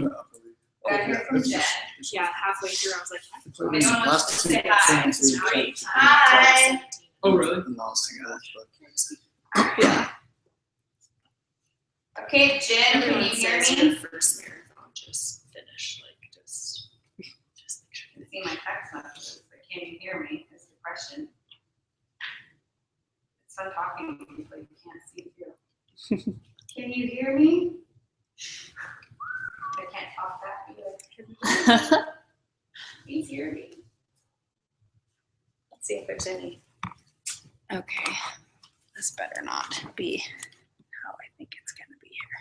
Got here from Jen. Yeah, halfway through, I was like, I don't know what to say hi. Hi. Oh, really? Yeah. Okay, Jen, can you Everyone hear says me? your first marathon just finished, like, just make sure. I can see my text messages, but can you hear me? Is the question. It's fun talking to people you can't see you. Can you hear me? I can't talk that good. Please hear me. Let's see if there's any. Okay, this better not be how I think it's gonna be here.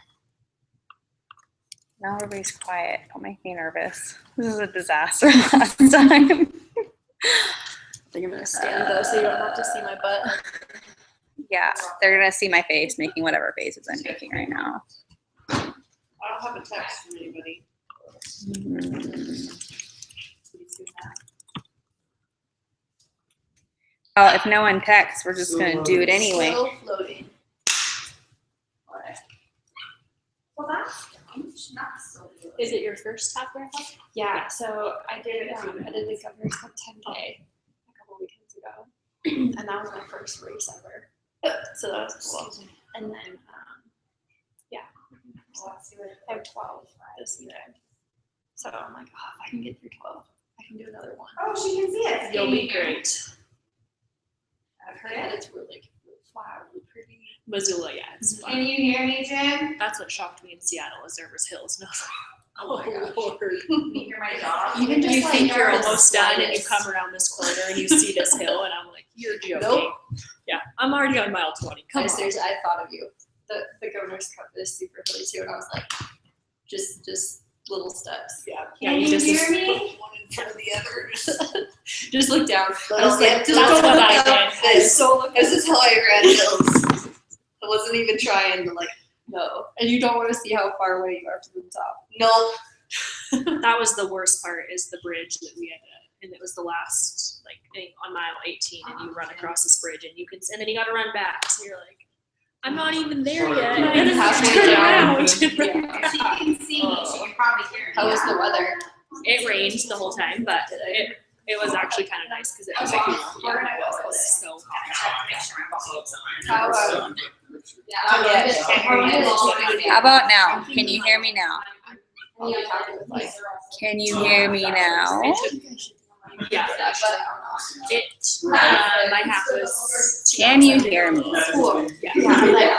Now everybody's quiet. Don't make me nervous. This is a disaster last time. I think I'm gonna stand though, so you don't have to see my butt. Yeah, they're gonna see my face making whatever faces I'm making right now. I don't have a text from anybody. Oh, if no one texts, we're just gonna do it anyway. Still floating. Well, that's not so good. Is it your first half marathon? Yeah, so I did the Governor's Cup 10K a couple weekends ago, and that was my first race ever. So that was cool. And then, Well, let's see what I have 12 this weekend. So I'm like, oh, if I can get through 12, I can do another one. Oh, she can see us. You'll Can you be hear me? great. I've heard that it's really flat, really pretty. Missoula, yeah, it's Can fun. you hear me, Jen? That's what shocked me in Seattle is there was hills. No. Oh my gosh. Lord. Can you hear my dog? Even just You like think you're the almost done and you slightest. come around this corner and you see this hill and I'm like, you're joking. Nope. Yeah, I'm already on mile 20. Come on. Seriously, I thought of you. The Governor's Cup is super hilly too, and I was like, just little steps. Yeah, Can you you just hear me? One in front of the other. Just look down. Little I was like, dip. just That's don't what look I up. did. This is how I ran hills. I wasn't even trying to no. And you don't want to see how far away you are from the top. Nope. That was the worst part is the bridge that we had and it was the last on mile 18 and you run across this bridge and then you got to run back. So you're like, I'm not even there yet. Not And even then halfway turn down. around. If she can see me, she can probably hear me. How was the weather? It rained the whole time, but it was actually kind of nice because it was so How How about now? Can you hear me now? Can you hear me now? yeah. My half was Can you hear me? yeah.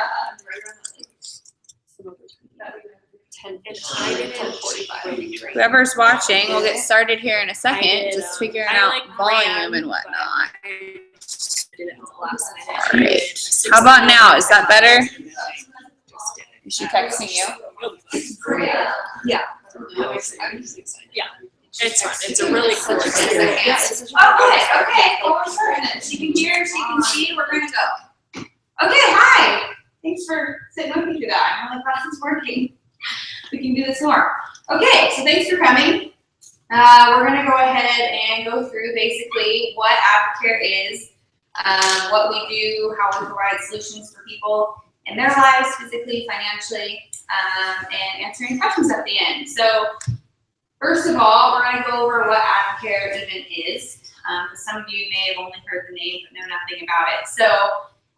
Whoever's watching, we'll get started here in a second, did, just figuring I, out like, volume ran, and whatnot. I did it last night. All right. How about now? Is that better? Is she texting you? Yeah. It's fun. It's a really cool experience. Okay, well, we're starting it. She can hear, she can see, we're gonna go. Okay, hi. Thanks for sitting with me through that. I'm really glad it's working. We can do this more. Okay, so thanks for coming. We're gonna go ahead and go through basically what Advocare is, what we do, how we provide solutions for people in their lives, physically, financially, and answering questions at the end. So first of all, we're going to go over what Advocare even is. Some of you may have only heard the name but know nothing about it. So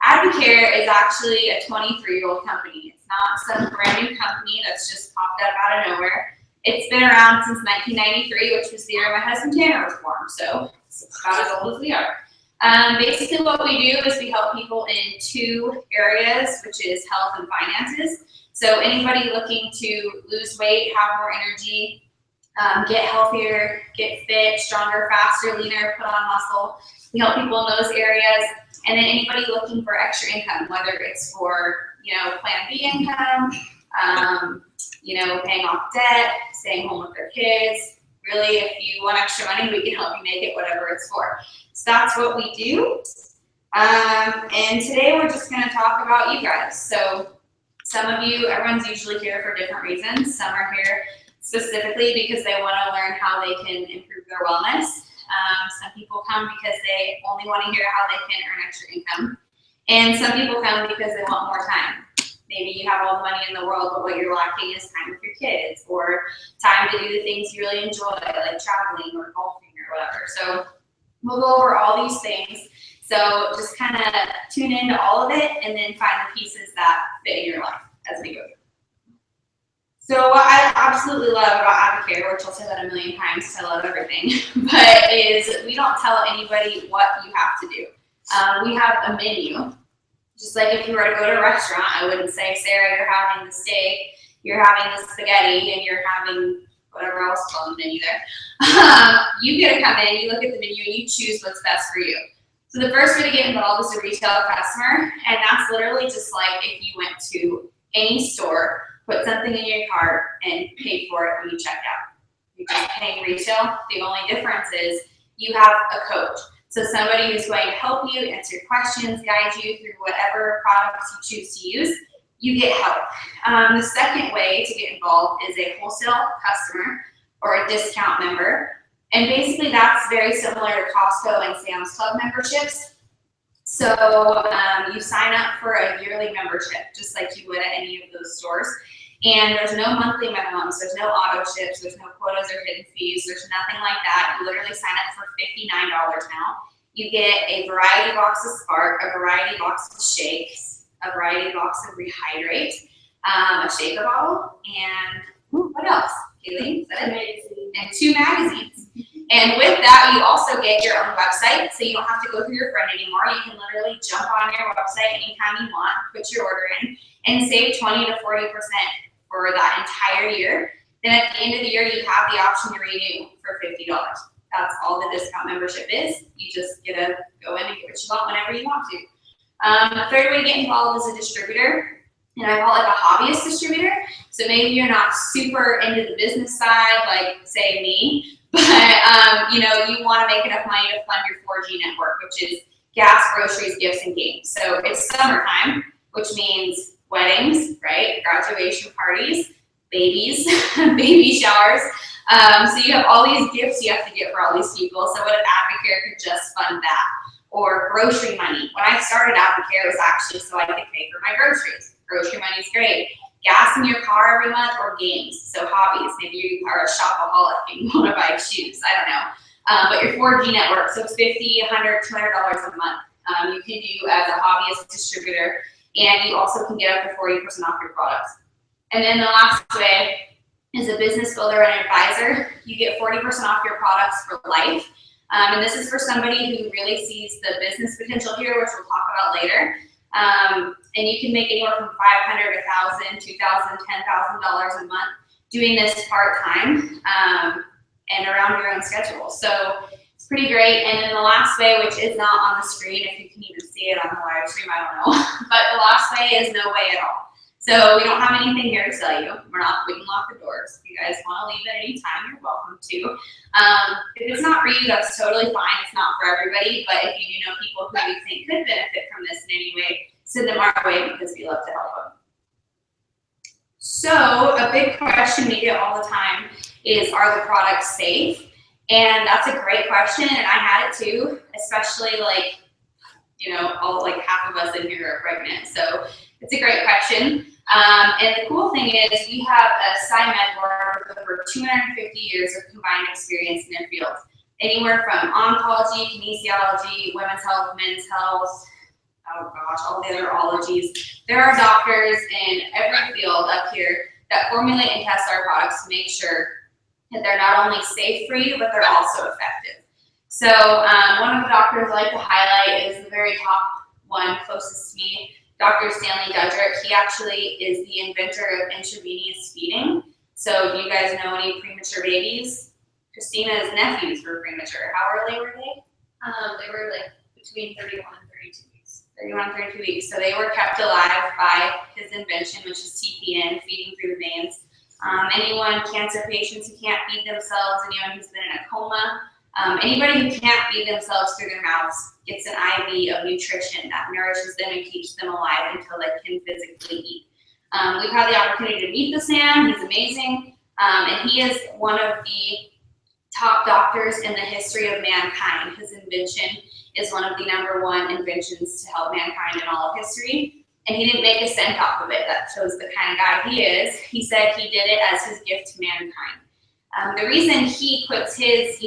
Advocare is actually a 23-year-old company. It's not some brand new company that's just popped up out of nowhere. It's been around since 1993, which was the year my husband Tanner was born. So it's about as old as we are. Basically what we do is we help people in two areas, which is health and finances. So anybody looking to lose weight, have more energy, get healthier, get fit, stronger, faster, leaner, put on muscle. We help people in those areas. And then anybody looking for extra income, whether it's for, Plan B income, paying off debt, staying home with their kids. Really, if you want extra money, we can help you make it whatever it's for. So that's what we do. And today we're just going to talk about you guys. So some of you, everyone's usually here for different reasons. Some are here specifically because they want to learn how they can improve their wellness. Some people come because they only want to hear how they can earn extra income. And some people come because they want more time. Maybe you have all the money in the world, but what you're lacking is time with your kids or time to do the things you really enjoy, like traveling or golfing or whatever. So we'll go over all these things. So just kind of tune into all of it and then find the pieces that fit in your life as we go through. So what I absolutely love about Advocare, which I'll say that a million times because I love everything, but is we don't tell anybody what you have to do. We have a menu. Just like if you were to go to a restaurant, I wouldn't say, Sarah, you're having the steak, you're having the spaghetti, and you're having whatever else is on the menu there. You get to come in, you look at the menu, and you choose what's best for you. So the first way to get involved is a retail customer, and that's literally just like if you went to any store, put something in your cart, and paid for it when you checked out. You're just paying retail. The only difference is you have a coach. So somebody who's going to help you, answer your questions, guide you through whatever products you choose to use, you get help. The second way to get involved is a wholesale customer or a discount member. And basically that's very similar to Costco and Sam's Club memberships. So you sign up for a yearly membership, just like you would at any of those stores. And there's no monthly minimums, there's no auto ships, there's no quotas or hidden fees, there's nothing like that. You literally sign up for $59 now. You get a variety box of Spark, a variety box of shakes, a variety box of Rehydrate, a shaker bottle, and what else? Kaylee, is that it? And 2 magazines. And with that, you also get your own website, so you don't have to go through your friend anymore. You can literally jump on your website anytime you want, put your order in, and save 20 to 40% for that entire year. Then at the end of the year, you have the option to renew for $50. That's all the discount membership is. You just get to go in and get what you want whenever you want to. The third way to get involved is a distributor, and I call it a hobbyist distributor. So maybe you're not super into the business side, like say me, but you want to make enough money to fund your 4G network, which is gas, groceries, gifts, and games. So it's summertime, which means weddings, right? Graduation parties, babies, baby showers. So you have all these gifts you have to get for all these people. So what if Advocare could just fund that? Or grocery money. When I started Advocare, it was actually so I could pay for my groceries. Grocery money is great. Gas in your car every month or games. So hobbies. Maybe you are a shopaholic and you want to buy shoes. I don't know. But your 4G network, so it's $50, $100, $200 a month. You can do as a hobbyist distributor, and you also can get up to 40% off your products. And then the last way is a business builder and advisor. You get 40% off your products for life. And this is for somebody who really sees the business potential here, which we'll talk about later. And you can make anywhere from $500, $1,000, $2,000, $10,000 a month doing this part-time and around your own schedule. So it's pretty great. And then the last way, which is not on the screen, if you can even see it on the live stream, I don't know. But the last way is no way at all. So we don't have anything here to sell you. We can lock the doors. If you guys want to leave at any time, you're welcome to. If it's not for you, that's totally fine. It's not for everybody. But if you do know people who you think could benefit from this in any way, send them our way because we love to help them. So a big question we get all the time is, are the products safe? And that's a great question, and I had it too, especially all half of us in here are pregnant. So it's a great question. And the cool thing is we have a SciMed board with over 250 years of combined experience in their fields. Anywhere from oncology, kinesiology, women's health, men's health, all the other ologies. There are doctors in every field up here that formulate and test our products to make sure that they're not only safe for you, but they're also effective. So one of the doctors I like to highlight is the very top one closest to me, Dr. Stanley Dudrick. He actually is the inventor of intravenous feeding. So do you guys know any premature babies? Christina's nephews were premature. How early were they? They were between 31 and 32 weeks. 31, 32 weeks. So they were kept alive by his invention, which is TPN, feeding through the veins. Cancer patients who can't feed themselves, anyone who's been in a coma, anybody who can't feed themselves through their mouths gets an IV of nutrition that nourishes them and keeps them alive until they can physically eat. We've had the opportunity to meet this man. He's amazing. And he is one of the top doctors in the history of mankind. His invention is one of the #1 inventions to help mankind in all of history. and he didn't make a cent off of it. That shows the kind of guy he is. He said he did it as his gift to mankind. The reason he puts his,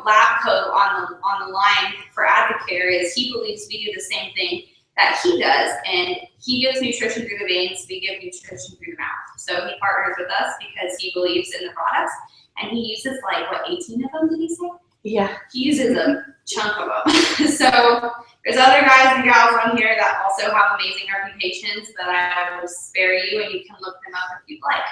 lab coat on the line for Advocare is he believes we do the same thing that he does, and he gives nutrition through the veins, we give nutrition through the mouth. So he partners with us because he believes in the products, and he uses 18 of them, did he say? Yeah. He uses a chunk of them. So there's other guys and gals on here that also have amazing reputations, but I will spare you and you can look them up if you'd like.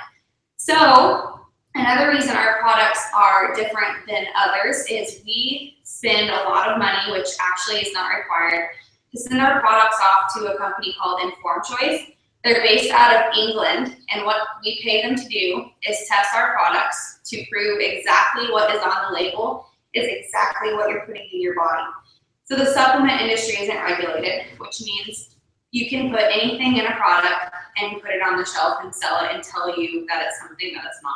So another reason our products are different than others is we spend a lot of money, which actually is not required, to send our products off to a company called Informed Choice. They're based out of England, and what we pay them to do is test our products to prove exactly what is on the label is exactly what you're putting in your body. So the supplement industry isn't regulated, which means you can put anything in a product and put it on the shelf and sell it and tell you that it's something that it's not.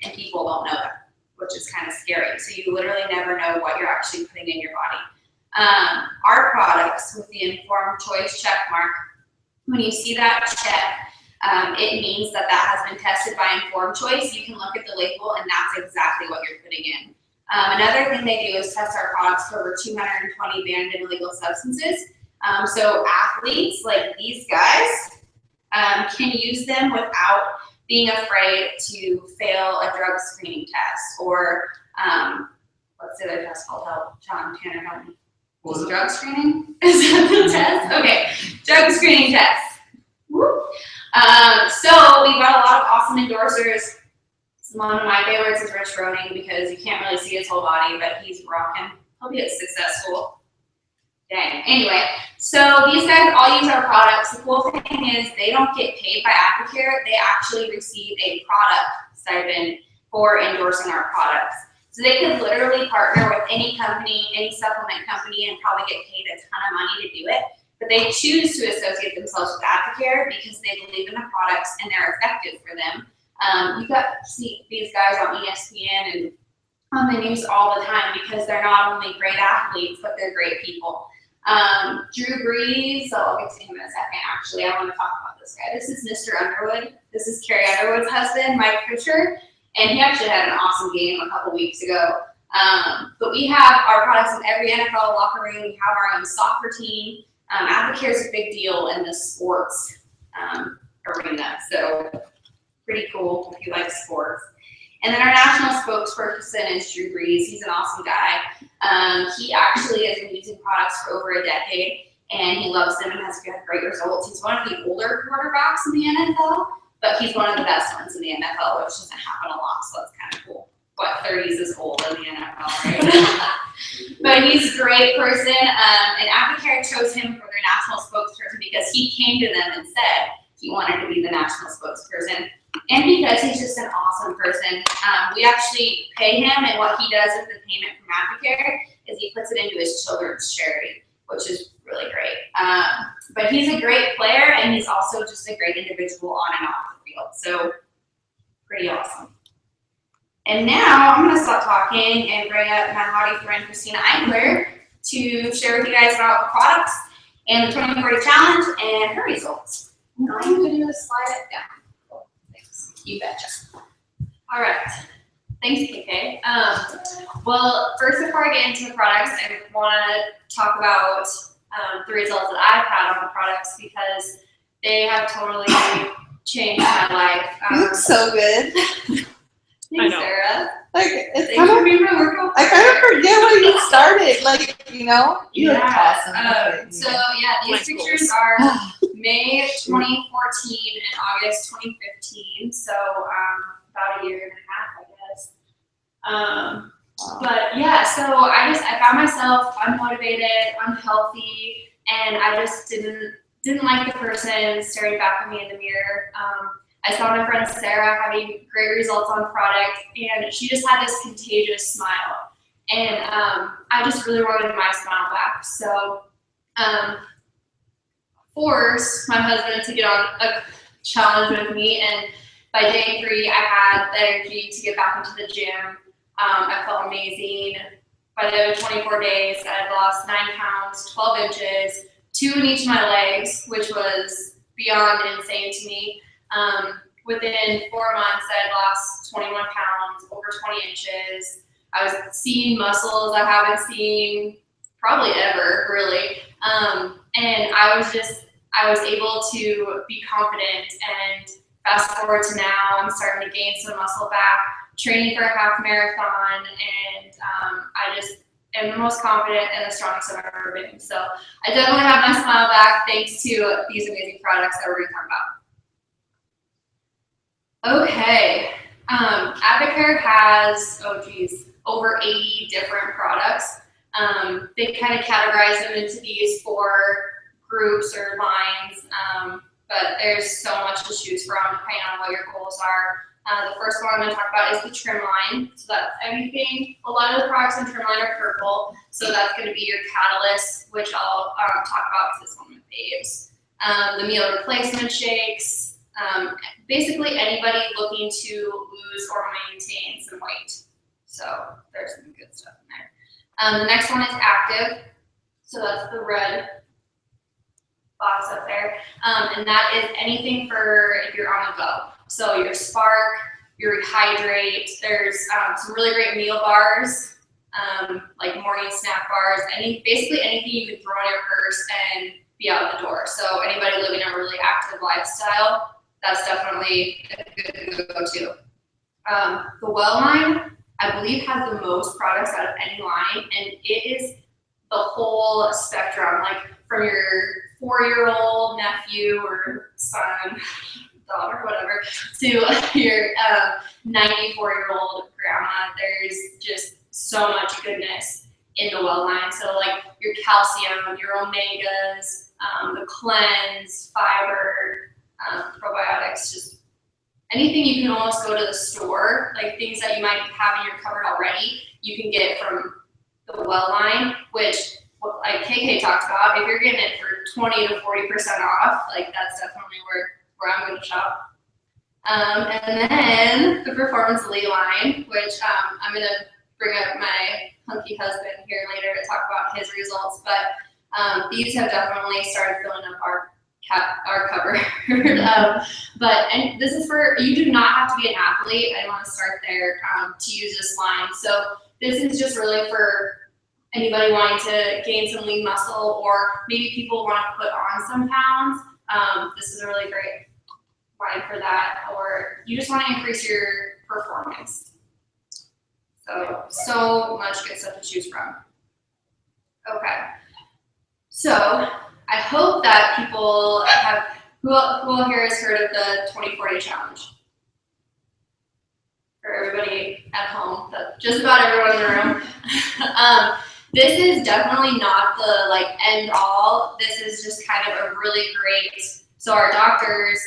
And people don't know that, which is kind of scary. So you literally never know what you're actually putting in your body. Our products with the Informed Choice check mark, when you see that check, it means that has been tested by Informed Choice. You can look at the label and that's exactly what you're putting in. Another thing they do is test our products for over 220 banned and illegal substances. So athletes like these guys can use them without being afraid to fail a drug screening test or what's the other test called? Help, John, Tanner, help me. Drug screening? Is that the test? Okay, drug screening test. Woo. So we've got a lot of awesome endorsers. One of my favorites is Rich Froning because you can't really see his whole body, but he's rocking. He'll be successful. Dang. Anyway, so these guys all use our products. The cool thing is they don't get paid by Advocare. They actually receive a product stipend for endorsing our products. So they could literally partner with any company, any supplement company, and probably get paid a ton of money to do it. But they choose to associate themselves with Advocare because they believe in the products and they're effective for them. You got to see these guys on ESPN and on the news all the time because they're not only great athletes, but they're great people. Drew Brees, I'll get to him in a second. Actually, I want to talk about this guy. This is Mr. Underwood. This is Carrie Underwood's husband, Mike Pritchard, and he actually had an awesome game a couple weeks ago. But we have our products in every NFL locker room. We have our own soccer team. Advocare is a big deal in the sports arena, so pretty cool if you like sports. And then our national spokesperson is Drew Brees. He's an awesome guy. He actually has been using products for over a decade, and he loves them and has had great results. He's one of the older quarterbacks in the NFL, but he's one of the best ones in the NFL, which doesn't happen a lot, so that's kind of cool. 30s is old in the NFL, right? But he's a great person, and Advocare chose him for their national spokesperson because he came to them and said he wanted to be the national spokesperson. And because he's just an awesome person, we actually pay him, and what he does with the payment from Advocare is he puts it into his children's charity, which is really great. But he's a great player, and he's also just a great individual on and off the field. So pretty awesome. And now I'm going to stop talking and bring up my haughty friend Christina Eichler to share with you guys about the products and the 2040 challenge and her results. I'm going to slide it down. You betcha. All right. Thanks, KK. Well, first, before I get into the products, I want to talk about the results that I've had on the products because they have totally changed my life. You look so good. I know. Sarah. It's Thanks for being my workout. I kind of forget when you started. You look awesome. So these pictures are May 2014 and August 2015. So about a year and a half, I guess. But yeah, so I found myself unmotivated, unhealthy, and I just didn't like the person staring back at me in the mirror. I saw my friend Sarah having great results on product, and she just had this contagious smile. And I just really wanted my smile back. So forced my husband to get on a challenge with me, and by day 3, I had the energy to get back into the gym. I felt amazing. By the other 24 days, I had lost 9 pounds, 12 inches, 2 in each of my legs, which was beyond insane to me. Within 4 months, I had lost 21 pounds, over 20 inches. I was seeing muscles I haven't seen probably ever, really. And I was able to be confident, and fast forward to now, I'm starting to gain some muscle back, training for a half marathon, and I just am the most confident and the strongest I've ever been. So I definitely have my smile back thanks to these amazing products that we're going to talk about. Okay, Advocare has, over 80 different products. They kind of categorize them into these 4 groups or lines, but there's so much to choose from depending on what your goals are. The first one I'm going to talk about is the trim line. So that's everything. A lot of the products in trim line are purple, so that's going to be your Catalyst, which I'll talk about because it's one of my faves. The meal replacement shakes. Basically anybody looking to lose or maintain some weight. So there's some good stuff in there. The next one is Active. So that's the red box up there. And that is anything for if you're on the go. So your Spark, your Rehydrate, there's some really great meal bars, like morning snack bars, basically anything you can throw in your purse and be out the door. So anybody living a really active lifestyle, that's definitely a good go-to. The Well line, I believe, has the most products out of any line, and it is the whole spectrum, like from your 4-year-old nephew or son, daughter, whatever, to your 94-year-old grandma. There's just so much goodness in the Well line. So like your calcium, your omegas, the cleanse, fiber, probiotics, just anything you can almost go to the store, like things that you might have in your cupboard already, you can get from the Well line, which, like KK talked about, if you're getting it for 20 to 40% off, like that's definitely where I'm going to shop. And then the Performance Elite line, which I'm going to bring up my hunky husband here later to talk about his results, but these have definitely started filling up our cupboard. And this is for, you do not have to be an athlete, I want to start there, to use this line. So this is just really for anybody wanting to gain some lean muscle, or maybe people want to put on some pounds. This is a really great line for that, or you just want to increase your performance. So much good stuff to choose from. Okay, so I hope that people who all here has heard of the 24-day challenge? For everybody at home, just about everyone in the room. This is definitely not the end all. This is just kind of a really great, so our doctors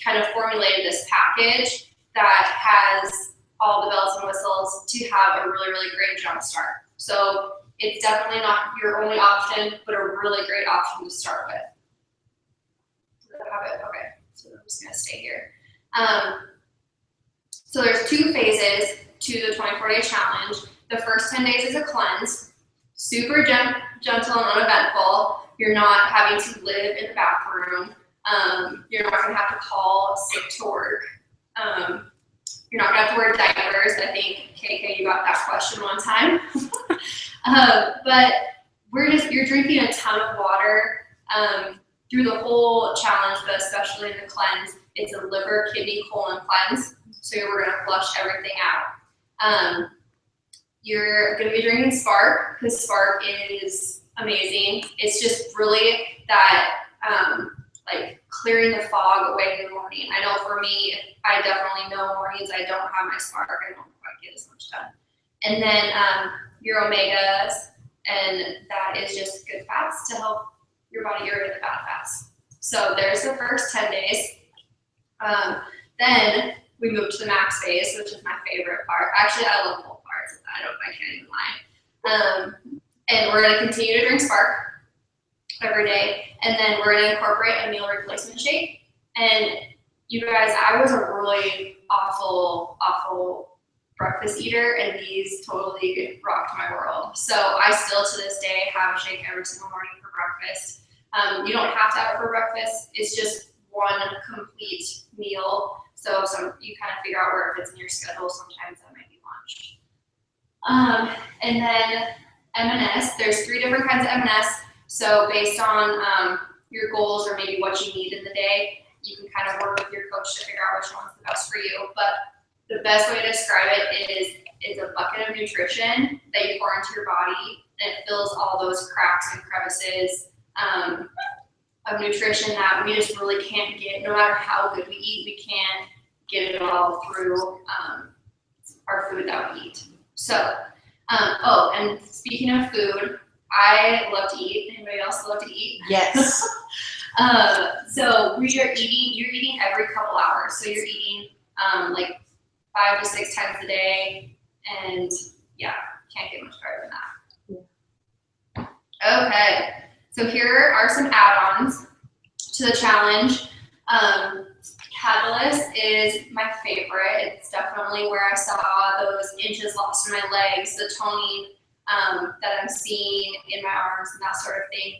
kind of formulated this package that has all the bells and whistles to have a really, really great jump start. So it's definitely not your only option, but a really great option to start with. Does that have it? Okay, so I'm just gonna stay here. So there's 2 phases to the 24-day challenge. The first 10 days is a cleanse, super gentle and uneventful. You're not having to live in the bathroom. You're not gonna have to call sick to work. You're not gonna have to wear diapers. I think, KK, you got that question one time. But you're drinking a ton of water through the whole challenge, but especially in the cleanse. It's a liver, kidney, colon cleanse. So we're gonna flush everything out. You're gonna be drinking Spark, because Spark is amazing. It's just really that clearing the fog away in the morning. I know for me, I definitely know mornings I don't have my Spark, I don't quite get as much done. And then your omegas, and that is just good fats to help your body get rid of the bad fats. So there's the first 10 days. Then we move to the max phase, which is my favorite part. Actually, I love both parts. I can't even lie. And we're gonna continue to drink Spark every day, and then we're gonna incorporate a meal replacement shake. And you guys, I was a really awful breakfast eater, and these totally rocked my world. So I still to this day have a shake every single morning for breakfast. You don't have to have it for breakfast. It's just one complete meal. So you kind of figure out where it fits in your schedule. Sometimes that might be lunch. And then M&S, there's 3 different kinds of M&S. So based on your goals or maybe what you need in the day, you can kind of work with your coach to figure out which one's the best for you. But the best way to describe it is it's a bucket of nutrition that you pour into your body, and it fills all those cracks and crevices of nutrition that we just really can't get. No matter how good we eat, we can't get it all through our food that we eat. So, and speaking of food, I love to eat. Anybody else love to eat? Yes. So you're eating every couple hours. So you're eating like 5 to 6 times a day, and yeah, can't get much better than that. Okay, so here are some add-ons to the challenge. Catalyst is my favorite. It's definitely where I saw those inches lost in my legs, the toning that I'm seeing in my arms and that sort of thing.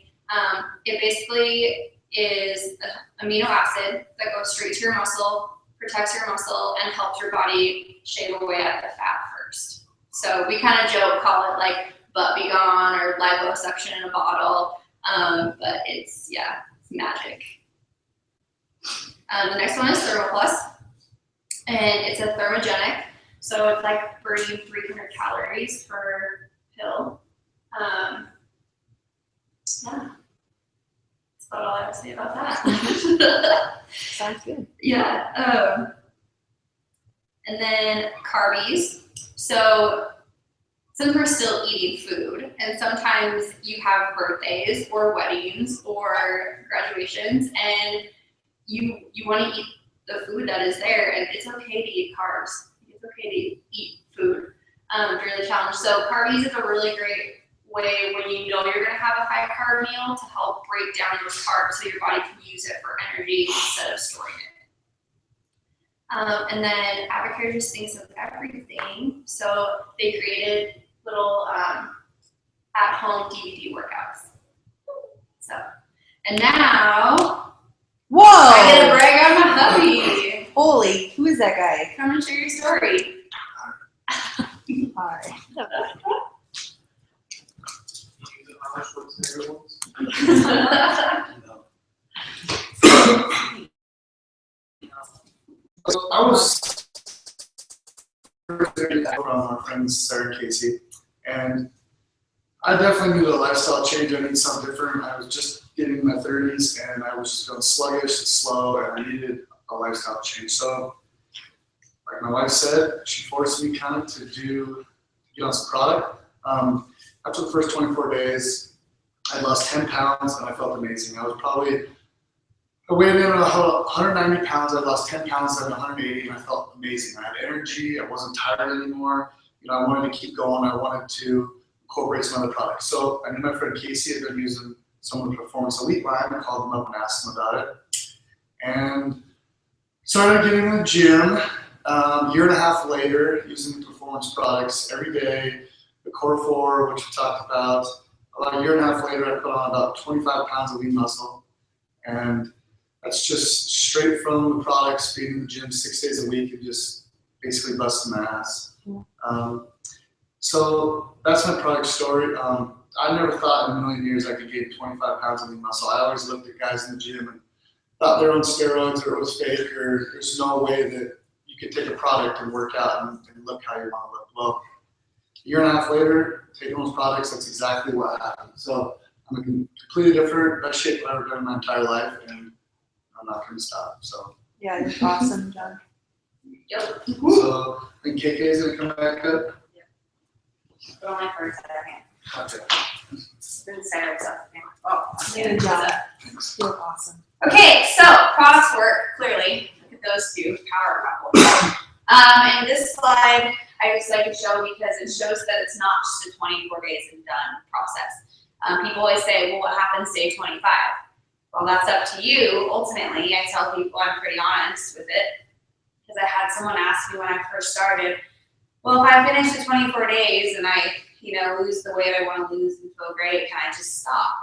It basically is an amino acid that goes straight to your muscle, protects your muscle, and helps your body shave away at the fat first. So we kind of joke, call it like butt be gone or liposuction in a bottle, but it's magic. The next one is ThermoPlus, and it's a thermogenic, so it's like burning 300 calories per pill. Yeah, that's about all I have to say about that. Sounds good. Yeah, and then carbies. So since we're still eating food, and sometimes you have birthdays or weddings or graduations, and you want to eat the food that is there, and it's okay to eat carbs. It's okay to eat food during the challenge. So carbies is a really great way when you know you're going to have a high carb meal to help break down those carbs so your body can use it for energy instead of storing it. And then Advocare just thinks of everything. So they created little at-home DVD workouts. So, and now Whoa! I get to brag on my hubby. Holy, who is that guy? Come and share your story. Hi. I was from our friends Sarah and Casey, and I definitely needed a lifestyle change. I needed something different. I was just getting in my 30s, and I was just feeling sluggish and slow, and I needed a lifestyle change. So, like my wife said, she forced me kind of to get on some product. After the first 24 days, I lost 10 pounds, and I felt amazing. I weighed in at 190 pounds. I lost 10 pounds at 180, and I felt amazing. I had energy. I wasn't tired anymore. I wanted to keep going. I wanted to incorporate some other products. So I knew my friend Casey had been using some of the Performance Elite line. I called him up and asked him about it. And started getting in the gym. Year and a half later, using the performance products every day, the Core 4, which we talked about. About a year and a half later, I put on about 25 pounds of lean muscle. And that's just straight from the products, being in the gym 6 days a week and just basically busting my ass. So that's my product story. I never thought in a million years I could gain 25 pounds of lean muscle. I always looked at guys in the gym and thought they were on steroids or it was fake, or there's no way that you could take a product and work out and look how you want to look. Well, a year and a half later, taking those products, that's exactly what happened. So I'm a completely different, best shape I've ever been in my entire life, and I'm not going to stop. So Yeah, you're awesome, John. Yep. So I think KK is going to come back up. But only for a second. Okay. Then Sarah stuff. Oh, Good job. You're awesome. okay, so products work clearly. Look at those two power couple. And this slide I just like to show because it shows that it's not just a 24 days and done process. People always say, well, what happens day 25? Well, that's up to you. Ultimately, I tell people I'm pretty honest with it because I had someone ask me when I first started, well, if I finish the 24 days and I, lose the weight I want to lose and feel great, can I just stop?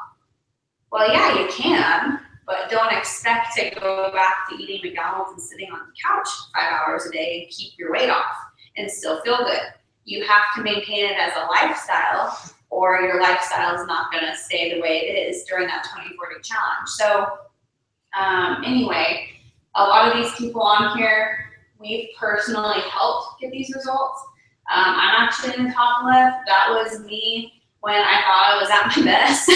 Well, yeah, you can, but don't expect to go back to eating McDonald's and sitting on the couch 5 hours a day and keep your weight off and still feel good. You have to maintain it as a lifestyle, or your lifestyle is not going to stay the way it is during that 24-day challenge. So anyway, a lot of these people on here, we've personally helped get these results. I'm actually in the top left. That was me when I thought I was at my best.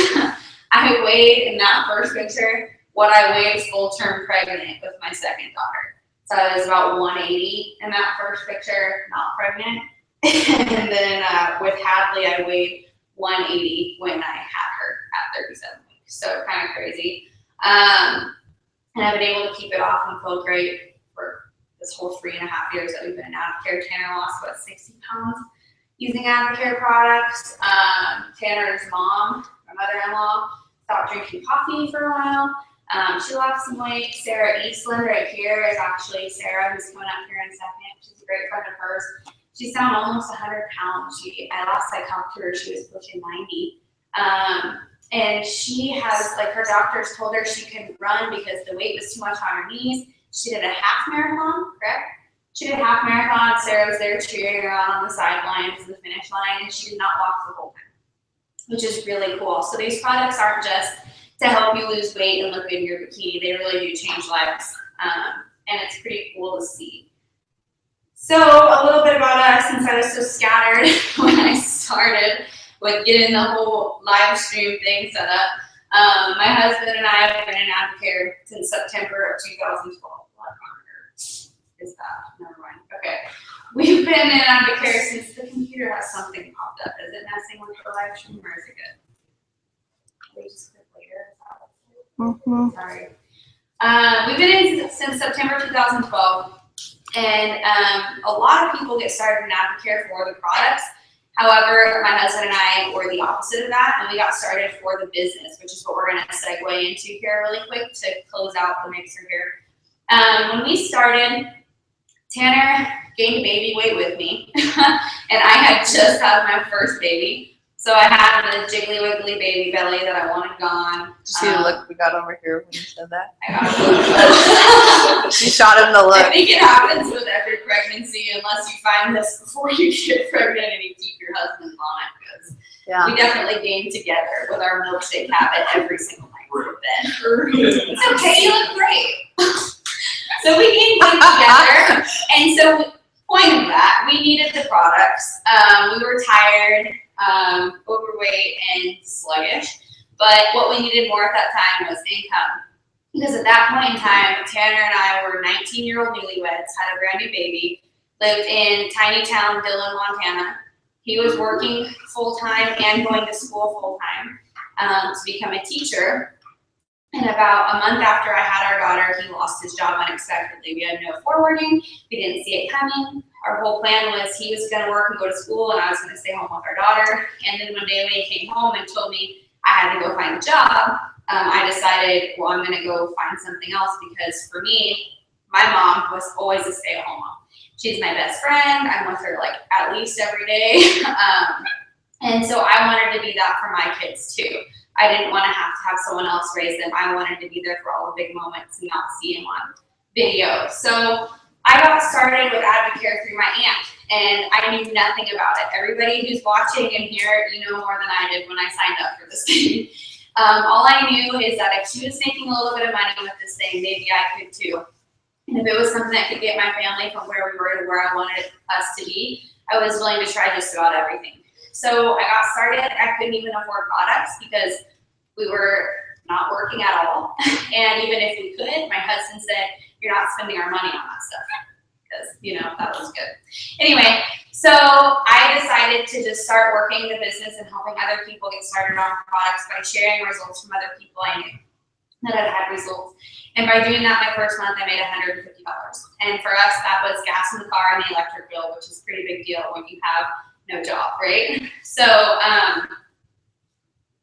I weighed in that first picture what I weighed full-term pregnant with my second daughter. So I was about 180 in that first picture, not pregnant. And then with Hadley, I weighed 180 when I had her at 37 weeks. So kind of crazy. And I've been able to keep it off and feel great for this whole 3.5 years that we've been in Advocare. Tanner lost about 60 pounds using Advocare products. Tanner's mom, my mother-in-law, stopped drinking coffee for a while. She lost some weight. Sarah Eastland right here is actually Sarah, who's coming up here in a second. She's a great friend of hers. She's down almost 100 pounds. Last I talked to her, she was pushing 90. And she has, like, her doctors told her she couldn't run because the weight was too much on her knees. She did a half marathon, correct? She did a half marathon. Sarah was there cheering her on the sidelines, the finish line, and she did not walk the whole time, which is really cool. So these products aren't just to help you lose weight and look good in your bikini. They really do change lives, and it's pretty cool to see. So a little bit about us, since I was so scattered when I started with getting the whole live stream thing set up. My husband and I have been in Advocare since September of 2012. Is that? Never mind. Okay. We've been in Advocare since the computer has something popped up. Is it messing with the live stream or is it good? We just click later. Sorry. We've been in since September 2012, and a lot of people get started in Advocare for the products. However, my husband and I were the opposite of that, and we got started for the business, which is what we're going to segue into here really quick to close out the mixer here. When we started, Tanner gained baby weight with me, and I had just had my first baby. So I had the jiggly wiggly baby belly that I wanted gone. Did you see the look we got over here when you said that? I got a look. She shot him the I look. think it happens with every pregnancy unless you find this before you get pregnant and you keep your husband on it, because Yeah. we definitely game together with our milkshake habit every single night we're in bed. It's okay, you look great. So we game together, and so point of that, we needed the products. We were tired, overweight, and sluggish. But what we needed more at that time was income. Because at that point in time, Tanner and I were 19-year-old newlyweds, had a brand new baby, lived in tiny town Dillon, Montana. He was working full-time and going to school full-time to become a teacher. And about a month after I had our daughter, he lost his job unexpectedly. We had no forewarning. We didn't see it coming. Our whole plan was he was going to work and go to school, and I was going to stay home with our daughter. And then one day when he came home and told me I had to go find a job, I decided, well, I'm going to go find something else, because for me, my mom was always a stay-at-home mom. She's my best friend. I'm with her like at least every day. And so I wanted to be that for my kids too. I didn't want to have someone else raise them. I wanted to be there for all the big moments and not see them on video. So I got started with Advocare through my aunt, and I knew nothing about it. Everybody who's watching and here, you know more than I did when I signed up for this thing. All I knew is that if she was making a little bit of money with this thing, maybe I could too. And if it was something that could get my family from where we were to where I wanted us to be, I was willing to try just about everything. So I got started. I couldn't even afford products because we were not working at all. And even if we could, my husband said, "You're not spending our money on that stuff," because, you know, that was good. Anyway, so I decided to just start working the business and helping other people get started on products by sharing results from other people I knew that had results. And by doing that, my first month, I made $150. And for us, that was gas in the car and the electric bill, which is a pretty big deal when you have no job, right? So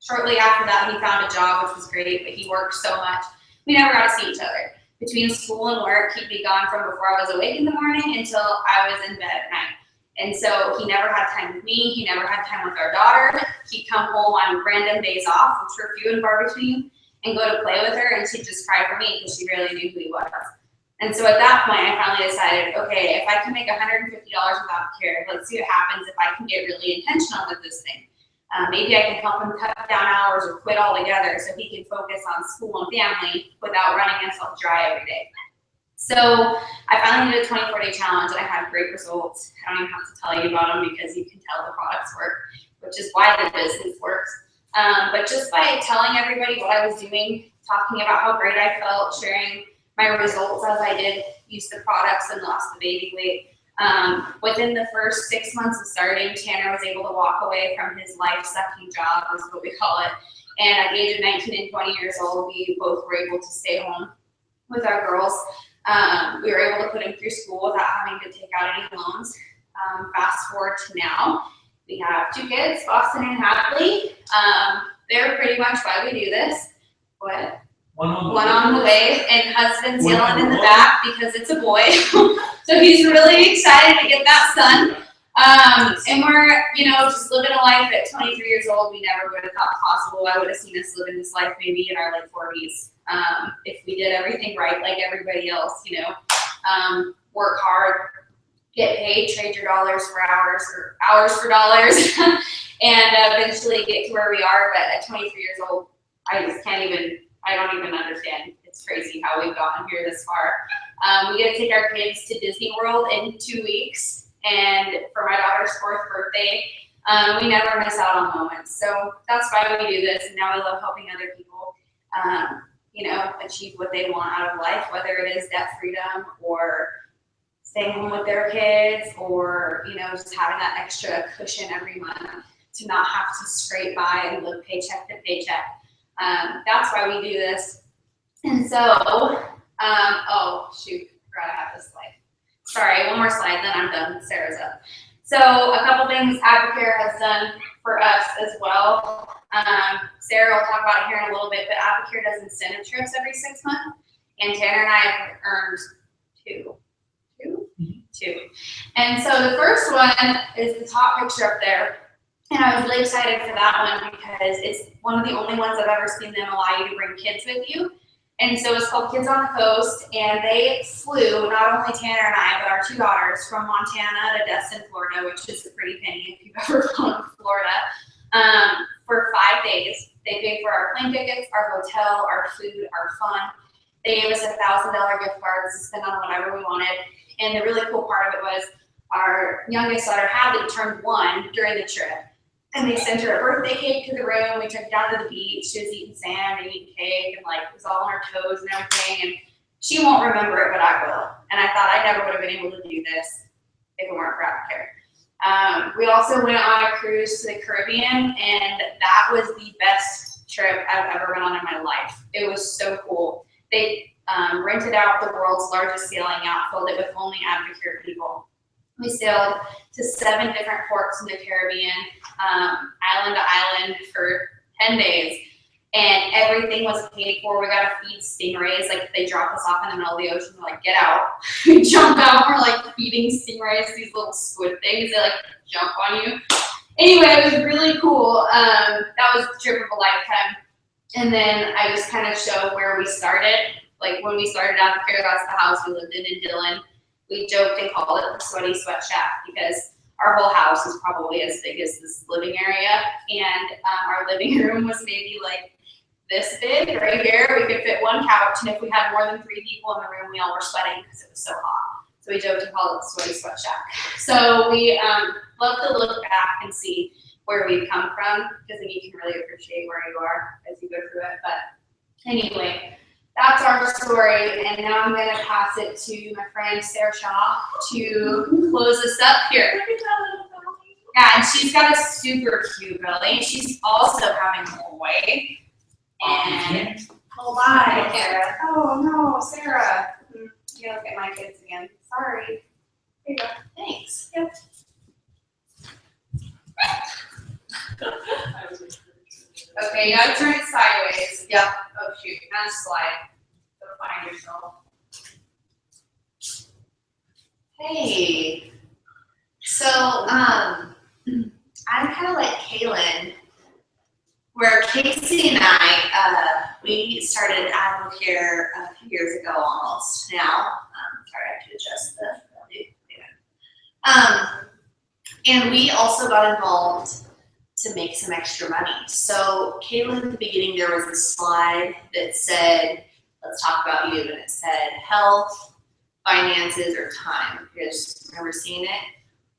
shortly after that, he found a job, which was great, but he worked so much. We never got to see each other. Between school and work, he'd be gone from before I was awake in the morning until I was in bed at night. And so he never had time with me. He never had time with our daughter. He'd come home on random days off, which were few and far between. and go to play with her, and she'd just cry for me because she barely knew who he was. And so at that point, I finally decided, okay, if I can make $150 with Advocare, let's see what happens if I can get really intentional with this thing. Maybe I can help him cut down hours or quit altogether so he can focus on school and family without running himself dry every day. So I finally did a 24-day challenge, and I had great results. I don't even have to tell you about them because you can tell the products work, which is why the business works. But just by telling everybody what I was doing, talking about how great I felt, sharing my results as I did use the products and lost the baby weight. Within the first 6 months of starting, Tanner was able to walk away from his life-sucking job, is what we call it. And at the age of 19 and 20 years old, we both were able to stay home with our girls. We were able to put him through school without having to take out any loans. Fast forward to now, we have 2 kids, Boston and Hadley. They're pretty much why we do this. What? One on the way, and husband's yelling in the back because it's a boy. So he's really excited to get that son. And we're, just living a life at 23 years old we never would have thought possible. I would have seen us living this life maybe in our late 40s. If we did everything right like everybody else, work hard, get paid, trade your dollars for hours or hours for dollars, and eventually get to where we are. But at 23 years old, I don't even understand. It's crazy how we've gotten here this far. We get to take our kids to Disney World in 2 weeks, and for my daughter's 4th birthday, we never miss out on moments. So that's why we do this, and now we love helping other people, achieve what they want out of life, whether it is debt freedom or staying home with their kids, or just having that extra cushion every month to not have to scrape by and live paycheck to paycheck. That's why we do this. And so, oh shoot, forgot I have this slide. Sorry, one more slide, then I'm done. Sarah's up. So a couple things Advocare has done for us as well. Sarah will talk about it here in a little bit, but Advocare does incentive trips every 6 months, and Tanner and I have earned two. And so the first one is the top picture up there. And I was really excited for that one because it's one of the only ones I've ever seen them allow you to bring kids with you. And so it's called Kids on the Coast, and they flew, not only Tanner and I, but our 2 daughters from Montana to Destin, Florida, which is a pretty penny if you've ever flown to Florida, for 5 days. They paid for our plane tickets, our hotel, our food, our fun. They gave us $1,000 gift cards to spend on whatever we wanted. And the really cool part of it was our youngest daughter, Hadley, turned 1 during the trip. And they sent her a birthday cake to the room. We took her down to the beach. She was eating sand and eating cake and it was all on her toes and everything. And she won't remember it, but I will. And I thought I never would have been able to do this if it weren't for Advocare. We also went on a cruise to the Caribbean, and that was the best trip I've ever been on in my life. It was so cool. They rented out the world's largest sailing yacht, filled it with only Advocare people. We sailed to 7 different ports in the Caribbean, island to island for 10 days, and everything was paid for. We got to feed stingrays. They drop us off in the middle of the ocean. We're like, get out. We jump out. We're feeding stingrays, these little squid things. They jump on you. Anyway, it was really cool. That was the trip of a lifetime. And then I just kind of show where we started. When we started Advocare, that's the house we lived in Dillon. We joked and called it the Sweaty Sweat Shack because our whole house is probably as big as this living area, and our living room was maybe this big right here. We could fit 1 couch, and if we had more than 3 people in the room, we all were sweating because it was so hot. So we joked and called it the Sweaty Sweat Shack. So we love to look back and see where we've come from, because then you can really appreciate where you are as you go through it. But anyway, that's our story, and now I'm going to pass it to my friend Sarah Shaw to close us up here. Yeah, and she's got a super cute belly. She's also having a boy. And hold on, Sarah. Oh no, Sarah. You look at my kids again. Sorry. Here you go. Thanks. Yep. Okay, you gotta turn it sideways. Yep. Oh shoot, now slide. Go find yourself. Hey. So, I'm kind of like Kaylin, where Casey and I, we started AdvoCare a few years ago almost now. Sorry, I have to adjust the. And we also got involved to make some extra money. So Caitlin, at the beginning, there was a slide that said, let's talk about you, and it said health, finances, or time. You guys remember seeing it?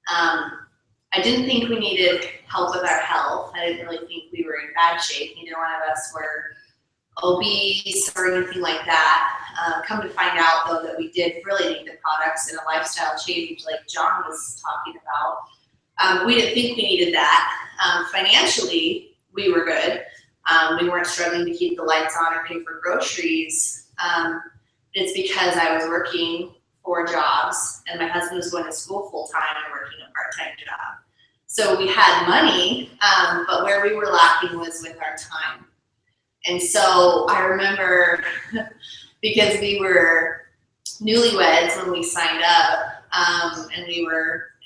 I didn't think we needed help with our health. I didn't really think we were in bad shape. Neither one of us were obese or anything like that. Come to find out, though, that we did really need the products and a lifestyle change like John was talking about. We didn't think we needed that. Financially, we were good. We weren't struggling to keep the lights on or pay for groceries. It's because I was working 4 jobs and my husband was going to school full-time and working a part-time job. So we had money, but where we were lacking was with our time. And so I remember because we were newlyweds when we signed up, and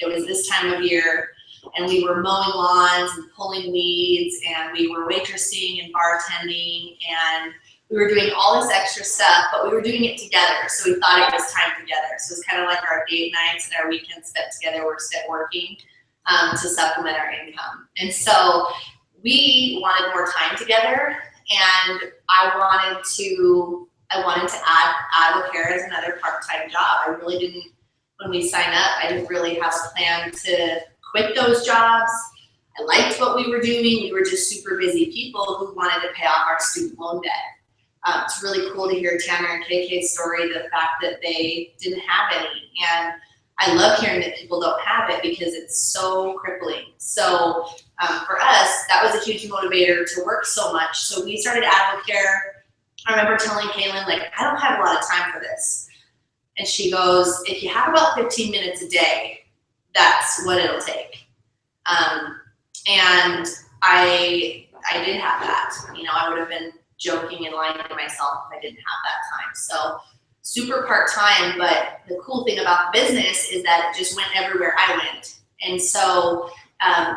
it was this time of year, and we were mowing lawns and pulling weeds, and we were waitressing and bartending, and we were doing all this extra stuff, but we were doing it together. So we thought it was time together. So it's kind of like our date nights and our weekends spent together. We're still working to supplement our income. And so we wanted more time together, and I wanted to add AdvoCare as another part-time job. I really didn't, when we signed up, I didn't really have a plan to quit those jobs. I liked what we were doing. We were just super busy people who wanted to pay off our student loan debt. It's really cool to hear Tanner and KK's story, the fact that they didn't have any. And I love hearing that people don't have it because it's so crippling. So for us, that was a huge motivator to work so much. So we started AdvoCare. I remember telling Kaylin, like, I don't have a lot of time for this. And she goes, if you have about 15 minutes a day, that's what it'll take. And I did have that. You know, I would have been joking and lying to myself if I didn't have that time. So super part-time, but the cool thing about the business is that it just went everywhere I went. And so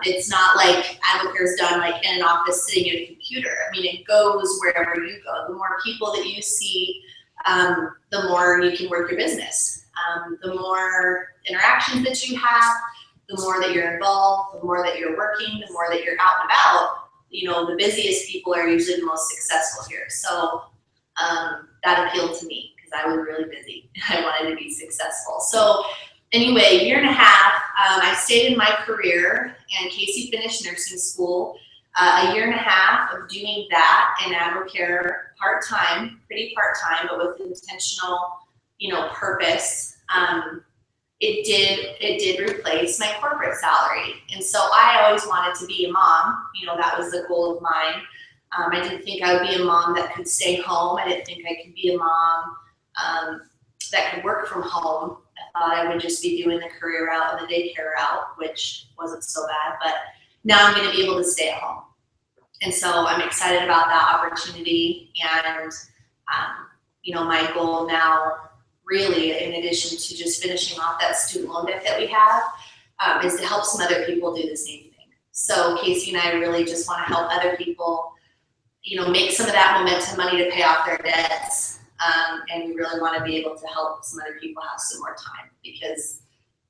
it's not like AdvoCare is done like in an office sitting at a computer. I mean, it goes wherever you go. The more people that you see, the more you can work your business. The more interactions that you have, the more that you're involved, the more that you're working, the more that you're out and about. You know, the busiest people are usually the most successful here. So that appealed to me because I was really busy. I wanted to be successful. So anyway, 1.5 years, I stayed in my career, and Casey finished nursing school. 1.5 years of doing that in AdvoCare part-time, pretty part-time, but with intentional, you know, purpose. It did replace my corporate salary. And so I always wanted to be a mom. You know, that was the goal of mine. I didn't think I would be a mom that could stay home. I didn't think I could be a mom that could work from home. I thought I would just be doing the career route and the daycare route, which wasn't so bad. But now I'm going to be able to stay at home. And so I'm excited about that opportunity. And, you know, my goal now, really, in addition to just finishing off that student loan debt that we have, is to help some other people do the same thing. So Casey and I really just want to help other people, you know, make some of that momentum money to pay off their debts. And we really want to be able to help some other people have some more time, because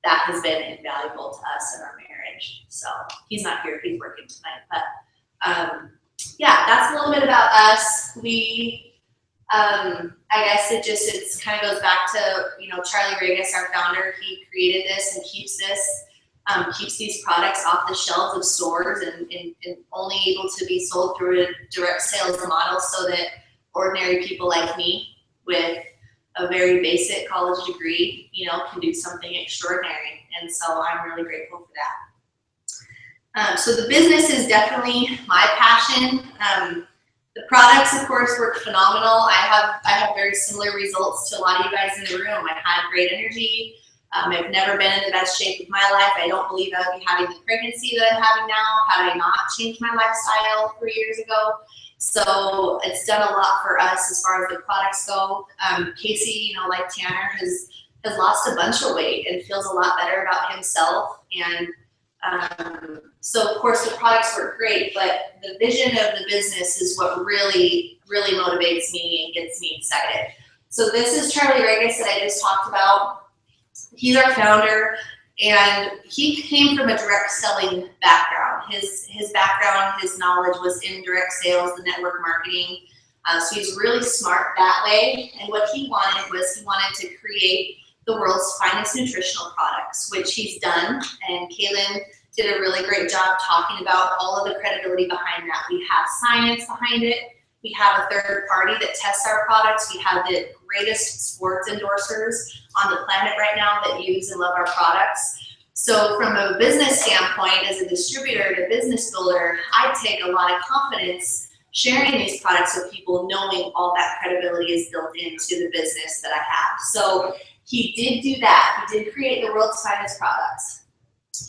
that has been invaluable to us in our marriage. So he's not here, he's working tonight. But yeah, that's a little bit about us. We, I guess it kind of goes back to, you know, Charlie Regas, our founder. He created this and keeps these products off the shelves of stores and only able to be sold through a direct sales model, so that ordinary people like me with a very basic college degree, you know, can do something extraordinary. And so I'm really grateful for that. So the business is definitely my passion. The products, of course, work phenomenal. I have very similar results to a lot of you guys in the room. I had great energy. I've never been in the best shape of my life. I don't believe I would be having the pregnancy that I'm having now had I not changed my lifestyle 3 years ago. So it's done a lot for us as far as the products go. Casey, you know, like Tanner, has lost a bunch of weight and feels a lot better about himself. And So of course the products work great, but the vision of the business is what really, really motivates me and gets me excited. So this is Charlie Regis that I just talked about. He's our founder, and he came from a direct selling background. His background, his knowledge was in direct sales, the network marketing. So he's really smart that way. And what he wanted to create the world's finest nutritional products, which he's done. And Kaylin did a really great job talking about all of the credibility behind that. We have science behind it. We have a third party that tests our products. We have the greatest sports endorsers on the planet right now that use and love our products. So from a business standpoint, as a distributor and a business builder, I take a lot of confidence sharing these products with people, knowing all that credibility is built into the business that I have. So he did do that. He did create the world's finest products.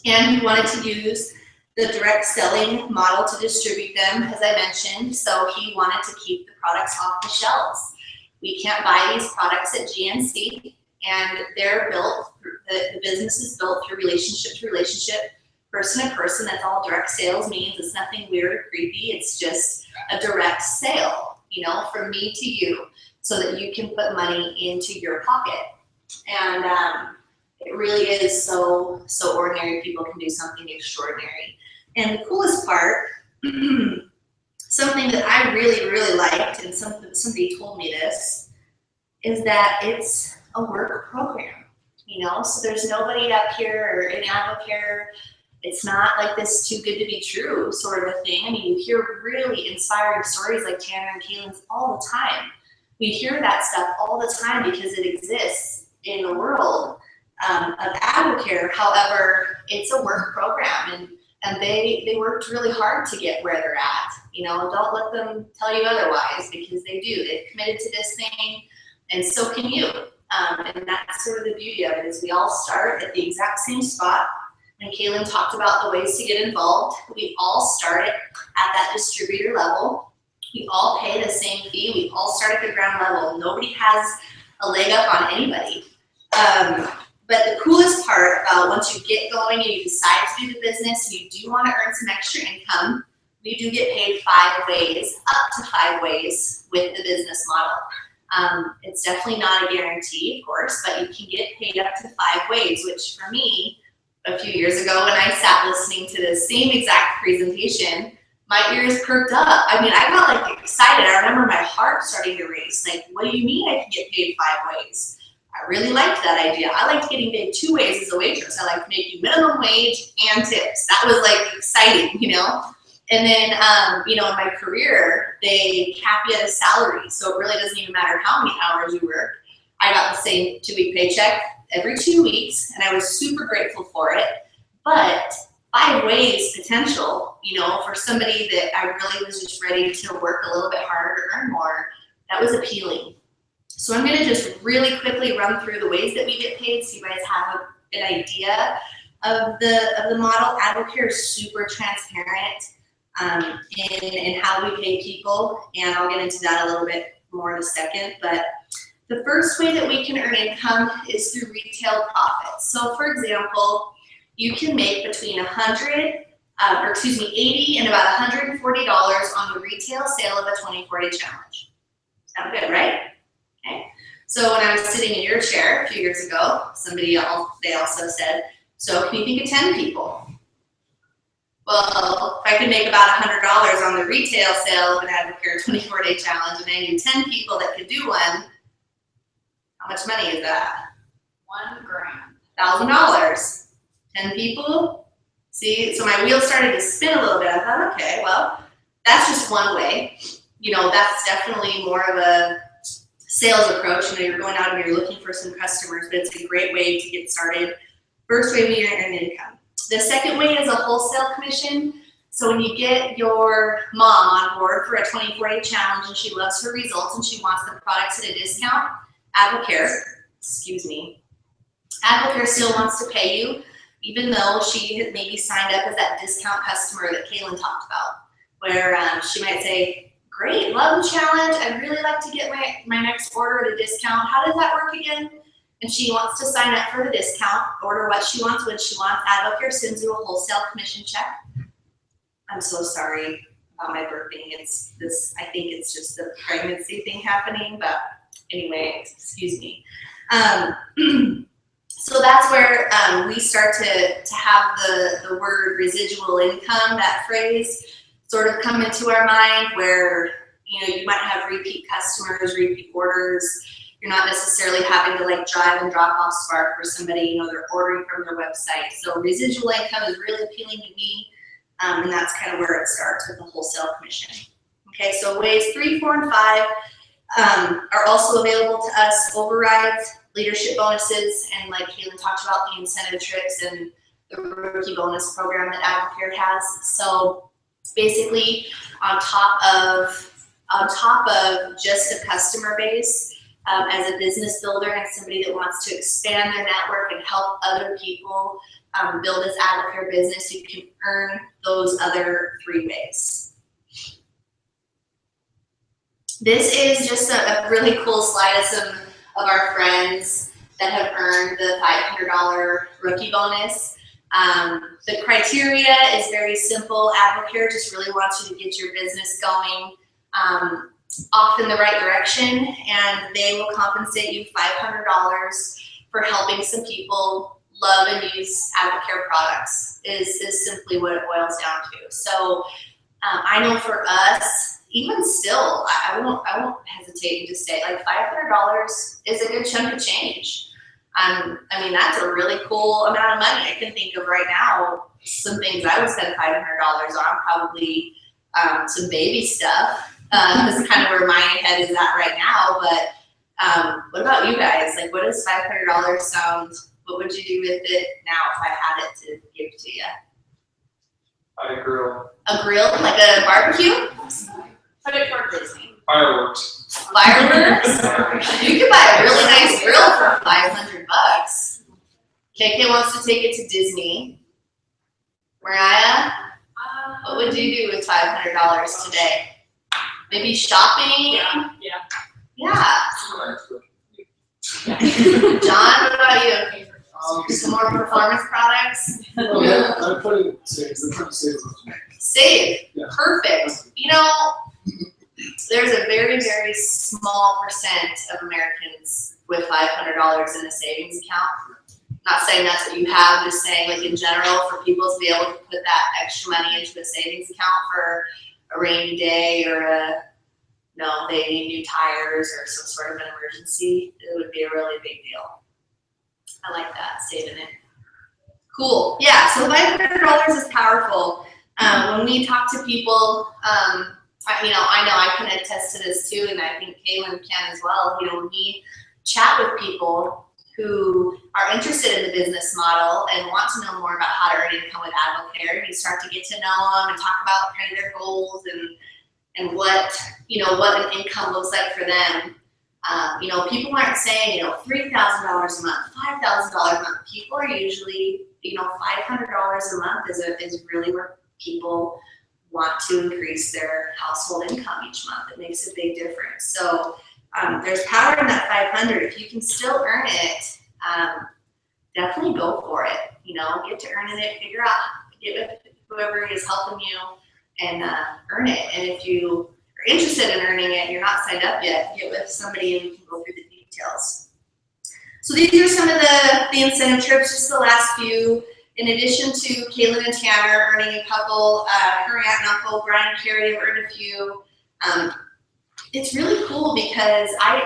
And he wanted to use the direct selling model to distribute them, as I mentioned. So he wanted to keep the products off the shelves. We can't buy these products at GNC, and they're built, the business is built through relationship to relationship, person to person. That's all direct sales means. It's nothing weird or creepy. It's just a direct sale, you know, from me to you, so that you can put money into your pocket. And it really is so ordinary. People can do something extraordinary. And the coolest part, something that I really, really liked, and somebody told me this, is that it's a work program, you know? So there's nobody up here or in Advocare. It's not like this too good to be true sort of a thing. I mean, you hear really inspiring stories like Tanner and Kaylin's all the time. We hear that stuff all the time because it exists in the world of Advocare. However, it's a work program, and they worked really hard to get where they're at. You know, don't let them tell you otherwise, because they do. They've committed to this thing, and so can you. And that's sort of the beauty of it, is we all start at the exact same spot. And Kaylin talked about the ways to get involved. We all start at that distributor level. We all pay the same fee. We all start at the ground level. Nobody has a leg up on anybody. But the coolest part about once you get going and you decide to do the business, and you do want to earn some extra income, we do get paid 5 ways, up to 5 ways with the business model. It's definitely not a guarantee, of course, but you can get paid up to 5 ways, which for me, a few years ago when I sat listening to the same exact presentation, my ears perked up. I mean, I got like excited. I remember my heart starting to race. Like, what do you mean I can get paid 5 ways? I really liked that idea. I liked getting paid 2 ways as a waitress. I liked making minimum wage and tips. That was like exciting, you know? And then, you know, in my career, they cap you at a salary. So it really doesn't even matter how many hours you work. I got the same 2-week paycheck every 2 weeks, and I was super grateful for it. But 5 ways potential, you know, for somebody that I really was just ready to work a little bit harder to earn more, that was appealing. So I'm gonna just really quickly run through the ways that we get paid so you guys have an idea of the model. Advocare is super transparent in how we pay people, and I'll get into that a little bit more in a second. But the first way that we can earn income is through retail profits. So for example, you can make between $80 and about $140 on the retail sale of a 24-day challenge. Sound good, right? Okay. So when I was sitting in your chair a few years ago, they also said, so can you think of 10 people? Well, if I could make about $100 on the retail sale of an Advocare 24-day challenge, and I knew 10 people that could do one, how much money is that? $1,000. $1,000. 10 people. See, so my wheels started to spin a little bit. I thought, okay, well, that's just one way. You know, that's definitely more of a sales approach. You know, you're going out and you're looking for some customers, but it's a great way to get started. First way we earn income. The second way is a wholesale commission. So when you get your mom on board for a 24-day challenge and she loves her results and she wants the products at a discount, Advocare still wants to pay you, even though she had maybe signed up as that discount customer that Kaylin talked about, where she might say, great, love the challenge. I'd really like to get my next order at a discount. How does that work again? and she wants to sign up for the discount, order what she wants when she wants. AdvoCare sends you a wholesale commission check. I'm so sorry about my burping. It's this, I think it's just the pregnancy thing happening, but anyway, excuse me. So that's where we start to have the word residual income, that phrase, sort of come into our mind, where you might have repeat customers, repeat orders. You're not necessarily having to like drive and drop off Spark for somebody. They're ordering from their website. So residual income is really appealing to me, and that's kind of where it starts with the wholesale commission. Okay, so waves 3, 4, and 5 are also available to us. Overrides, leadership bonuses, and like Kaylin talked about, the incentive trips and the rookie bonus program that AdvoCare has. So basically, on top of just a customer base, as a business builder and somebody that wants to expand their network and help other people build this AdvoCare business, you can earn those other 3 ways. This is just a really cool slide of some of our friends that have earned the $500 rookie bonus. The criteria is very simple. AdvoCare just really wants you to get your business going off in the right direction, and they will compensate you $500 for helping some people love and use AdvoCare products, is simply what it boils down to. So I know for us, even still, I won't hesitate to say, like, $500 is a good chunk of change. I mean, that's a really cool amount of money. I can think of right now some things I would spend $500 on, probably some baby stuff. This is kind of where my head is at right now. But what about you guys? Like, what does $500 sound? What would you do with it now if I had it to give to you? A grill. A grill, like a barbecue? Put it toward Disney. Fireworks. Fireworks? You could buy a really nice grill for $500. KK wants to take it to Disney. Mariah, what would you do with $500 today? Maybe shopping? Yeah. Yeah. John, what about you? Some more performance products? Yeah, I put it safe. We're trying to save it. Save. Yeah. Perfect. There's a very, very small percent of Americans with $500 in a savings account. Not saying that's what you have, just saying, like, in general, for people to be able to put that extra money into a savings account for a rainy day, or they need new tires or some sort of an emergency, it would be a really big deal. I like that, saving it. Cool. Yeah, so $500 is powerful. When we talk to people, I know I can attest to this too, and I think Kaylin can as well. When we chat with people who are interested in the business model and want to know more about how to earn income with AdvoCare, and you start to get to know them and talk about kind of their goals and what an income looks like for them. People aren't saying, $3,000 a month, $5,000 a month. People are usually, $500 a month is really where people want to increase their household income each month. It makes a big difference. So there's power in that 500. If you can still earn it, definitely go for it. Get to earning it, get with whoever is helping you and earn it. And if you are interested in earning it, you're not signed up yet, get with somebody and we can go through the details. So these are some of the incentive trips, just the last few. In addition to Kaylin and Tanner earning a couple, her aunt and uncle, Brian and Carrie, have earned a few. It's really cool because I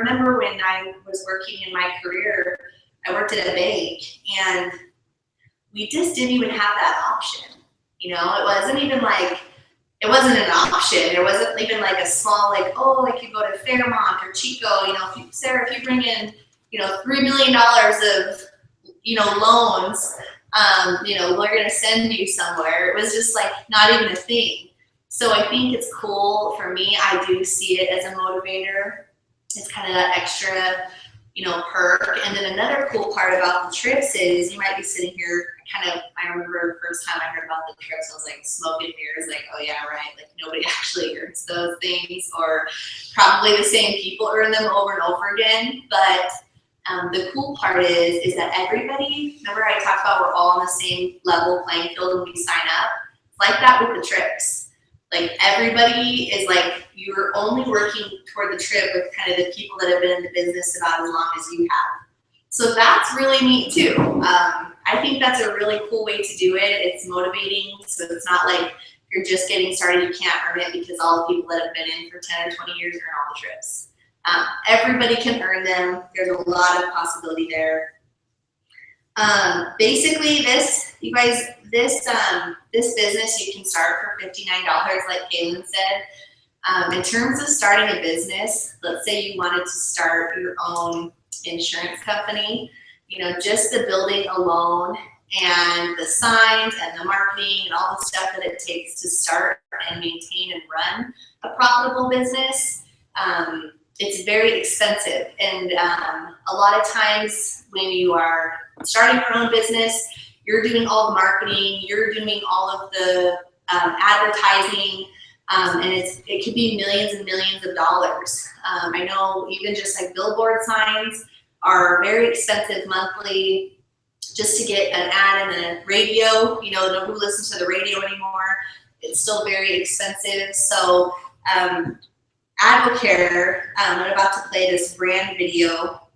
remember when I was working in my career, I worked at a bank, and we just didn't even have that option. It wasn't even like, it wasn't an option. There wasn't even like a small, like you go to Fairmont or Chico, if you bring in, $3 million of, loans, we're going to send you somewhere. It was just like not even a thing. So I think it's cool for me. I do see it as a motivator. It's kind of that extra, perk. And then another cool part about the trips is you might be sitting here I remember the first time I heard about the trips, I was like smoking mirrors, like, oh yeah, right. Like nobody actually earns those things, or probably the same people earn them over and over again. But The cool part is that everybody, remember I talked about we're all on the same level playing field when we sign up? It's like that with the trips. Like everybody is like, you're only working toward the trip with kind of the people that have been in the business about as long as you have. So that's really neat too. I think that's a really cool way to do it. It's motivating, so it's not like you're just getting started, you can't earn it because all the people that have been in for 10 or 20 years earn all the trips. Everybody can earn them. There's a lot of possibility there. Basically, this business you can start for $59, like Kaylin said. In terms of starting a business, let's say you wanted to start your own insurance company, you know, just the building alone and the signs and the marketing and all the stuff that it takes to start and maintain and run a profitable business, it's very expensive. And a lot of times when you are starting your own business, you're doing all the marketing, you're doing all of the advertising, and it could be millions and millions of dollars. I know even just like billboard signs are very expensive monthly just to get an ad in the radio. You know, nobody listens to the radio anymore. It's still very expensive. So Advocare, I'm about to play this brand video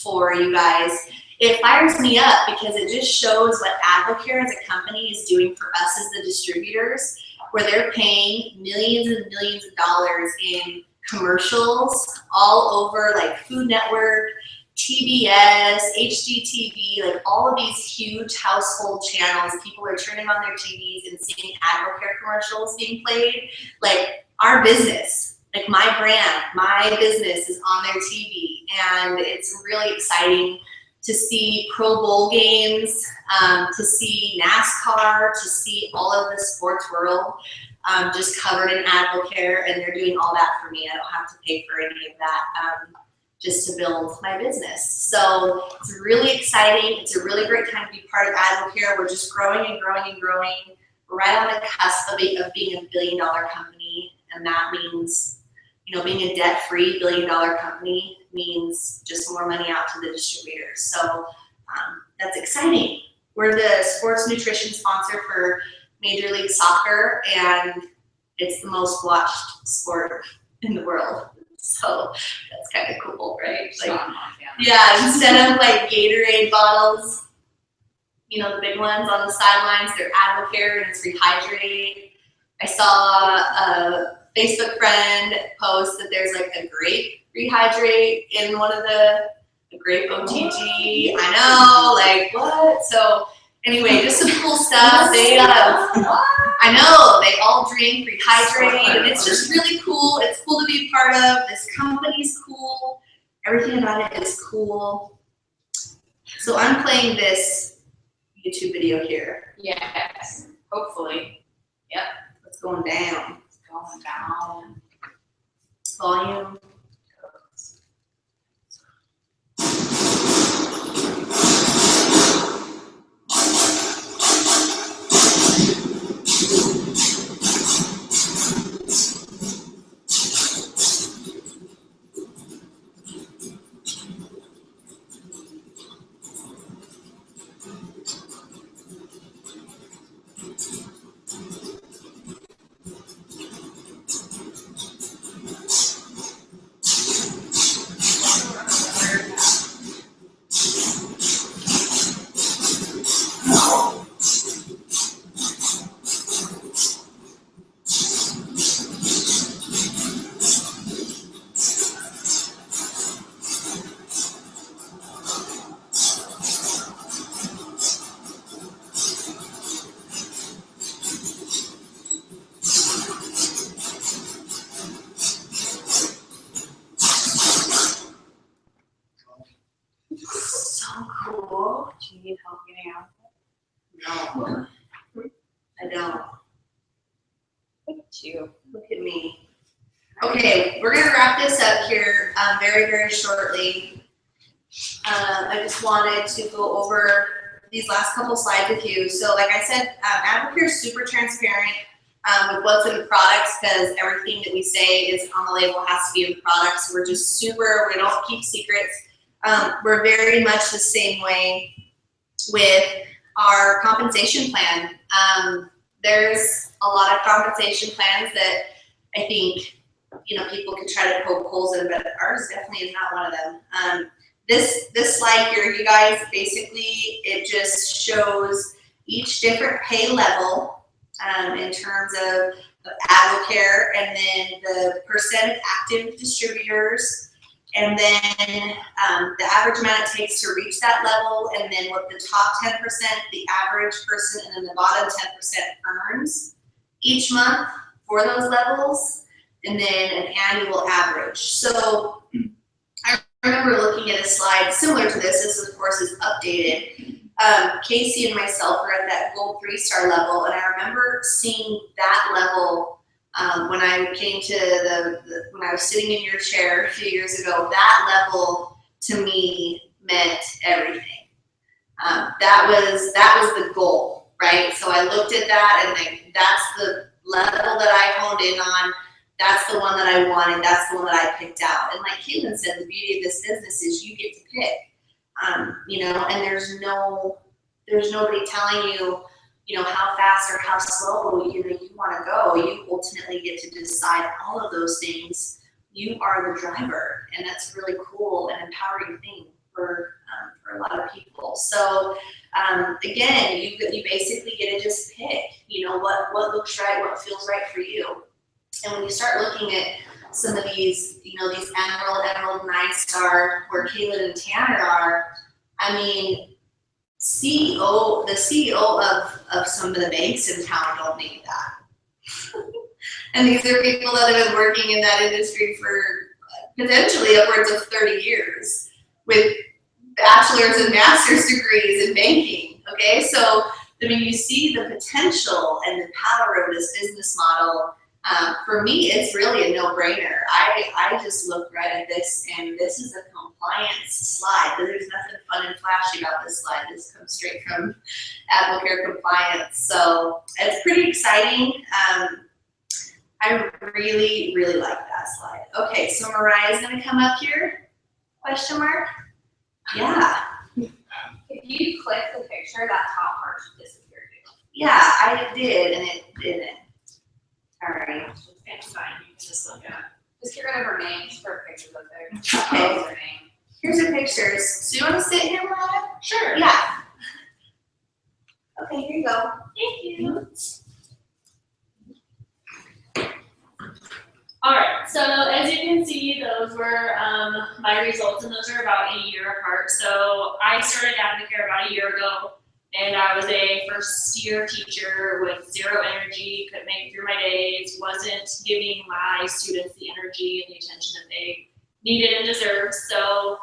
for you guys. It fires me up because it just shows what Advocare as a company is doing for us as the distributors, where they're paying millions and millions of dollars in commercials all over, like Food Network, TBS, HGTV, like all of these huge household channels. People are turning on their TVs and seeing Advocare commercials being played. Like our business, like my brand, my business is on their TV, and it's really exciting to see Pro Bowl games, to see NASCAR, to see all of the sports world just covered in Advocare, and they're doing all that for me. I don't have to pay for any of that just to build my business. So it's really exciting. It's a really great time to be part of Advocare. We're just growing and growing and growing. We're right on the cusp of being a $1 billion company, and that means, you know, being a debt-free $1 billion company means just more money out to the distributors. So that's exciting. We're the sports nutrition sponsor for Major League Soccer, and it's the most watched sport in the world. So that's kind of cool, right? Like, yeah, instead of like Gatorade bottles, you know, the big ones on the sidelines, they're Advocare and it's Rehydrate. I saw a Facebook friend post that there's like a grape Rehydrate in one of the grape OTG. I know, like what? So anyway, just some cool stuff. They I know, they all drink Rehydrate, and it's just really cool. It's cool to be part of. This company's cool. Everything about it is cool. So I'm playing this YouTube video here. Yes, hopefully. Yep. It's going down. It's going down. Volume. Cool. Do you need help getting out? No, I don't. Look at you. Look at me. Okay, we're gonna wrap this up here very, very shortly. I just wanted to go over these last couple slides with you. So like I said, Advocare is super transparent with what's in the products, because everything that we say is on the label has to be in the products. So we're just super, we don't keep secrets. We're very much the same way with our compensation plan. There's a lot of compensation plans that I think, people could try to poke holes in, but ours definitely is not one of them. This slide here, you guys, basically, it just shows each different pay level in terms of Advocare, and then the percent of active distributors, and then the average amount it takes to reach that level, and then what the top 10%, the average person, and then the bottom 10% earns each month for those levels, and then an annual average. So I remember looking at a slide similar to this. This, of course, is updated. Casey and myself were at that gold 3-star level, and I remember seeing that level when I came to when I was sitting in your chair a few years ago. That level to me meant everything. That was the goal, right? So I looked at that, and that's the level that I honed in on. That's the one that I wanted. That's the one that I picked out. And like Caitlin said, the beauty of this business is you get to pick. And there's nobody telling you, how fast or how slow, you want to go. You ultimately get to decide all of those things. You are the driver, and that's a really cool and empowering thing for a lot of people. So again, you basically get to just pick, what looks right, what feels right for you. And when you start looking at some of these, these Emerald, 9-star, where Caitlin and Tanner are, I mean, the CEO of some of the banks in town don't need that. And these are people that have been working in that industry for potentially upwards of 30 years with bachelor's and master's degrees in banking. Okay, so I mean, you see the potential and the power of this business model. For me, it's really a no-brainer. I just look right at this, and this is a compliance slide. There's nothing fun and flashy about this slide. This comes straight from Advocare compliance. So it's pretty exciting. I really, really like that slide. Okay, so Mariah's gonna come up here. Question mark? Yeah. If you click the picture, that top part should disappear. Yeah, I did, and it didn't. All right. It's fine, you can just look at. Just get rid of her name, just put pictures up there. Okay. Her name. Here's her pictures. So you want to sit here, Mariah? Sure. Yeah. Okay, here you go. Thank you. All right, so as you can see, those were my results, and those are about a year apart. So I started Advocare about a year ago, and I was a first-year teacher with zero energy, couldn't make it through my days, wasn't giving my students the energy and the attention that they needed and deserved. So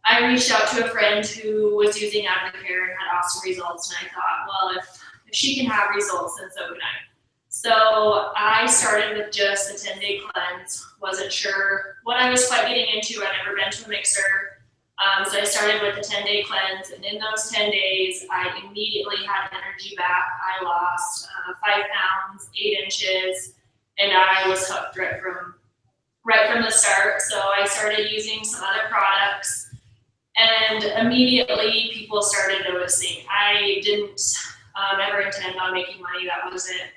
I reached out to a friend who was using Advocare and had awesome results, and I thought, well, if she can have results, then so can I. So I started with just the 10-day cleanse, wasn't sure what I was quite getting into. I'd never been to a mixer. So I started with the 10-day cleanse, and in those 10 days, I immediately had energy back. I lost 5 pounds, 8 inches, and I was hooked right from the start. So I started using some other products, and immediately people started noticing. I didn't ever intend on making money. That wasn't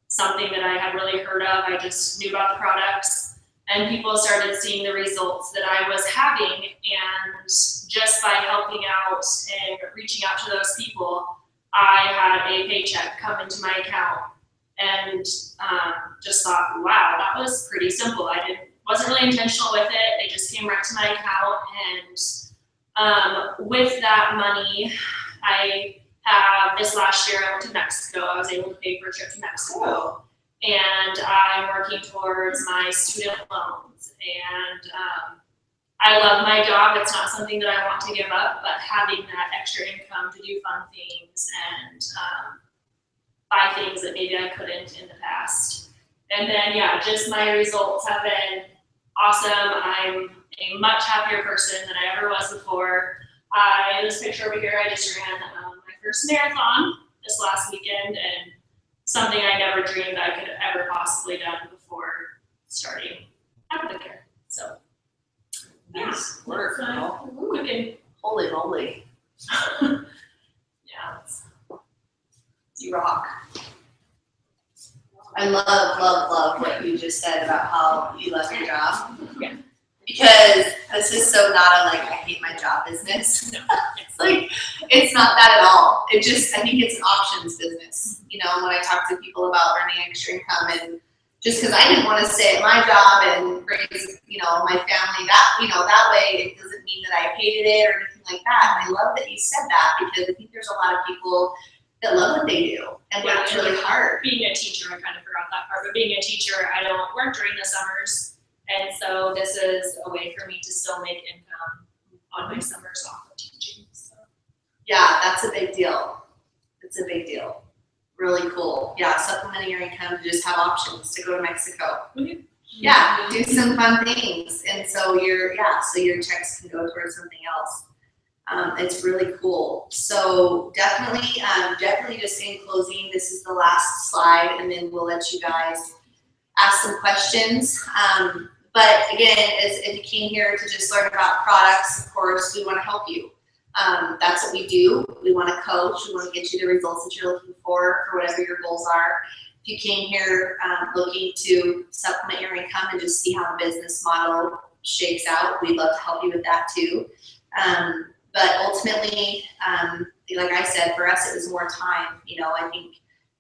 something that I had really heard of. I just knew about the products, and people started seeing the results that I was having, and just by helping out and reaching out to those people, I had a paycheck come into my account, and just thought, wow, that was pretty simple. Wasn't really intentional with it. It just came right to my account, and with that money, this last year I went to Mexico. I was able to pay for a trip to Mexico, and I'm working towards my student loans, and I love my job. It's not something that I want to give up, but having that extra income to do fun things and buy things that maybe I couldn't in the past. And then, just my results have been awesome. I'm a much happier person than I ever was before. This picture over here, I just ran my first marathon this last weekend, and something I never dreamed I could have ever possibly done before starting Advocare. So Nice work, girl. Quick and, Holy moly. yeah. You rock. I love what you just said about how you love your job. Yeah. Because this is so not a like I hate my job business. It's like it's not that at all. It just I think it's an options business. You know, when I talk to people about earning extra income and just because I didn't want to stay at my job and raise, my family that way, it doesn't mean that I hated it or anything like that. And I love that you said that because I think there's a lot of people that love what they do and work really hard. Being a teacher, I kind of forgot that part, but being a teacher, I don't work during the summers. And so this is a way for me to still make income on my summers off of teaching. So. Yeah, that's a big deal. It's a big deal. Really cool. Yeah, supplementing your income to just have options to go to Mexico. Mm-hmm. Yeah, do some fun things. And so your checks can go towards something else. It's really cool. So definitely just in closing, this is the last slide and then we'll let you guys ask some questions. But again, if you came here to just learn about products, of course, we want to help you. That's what we do. We want to coach. We want to get you the results that you're looking for whatever your goals are. If you came here looking to supplement your income and just see how the business model shakes out, we'd love to help you with that too. But ultimately, like I said, for us, it was more time. I think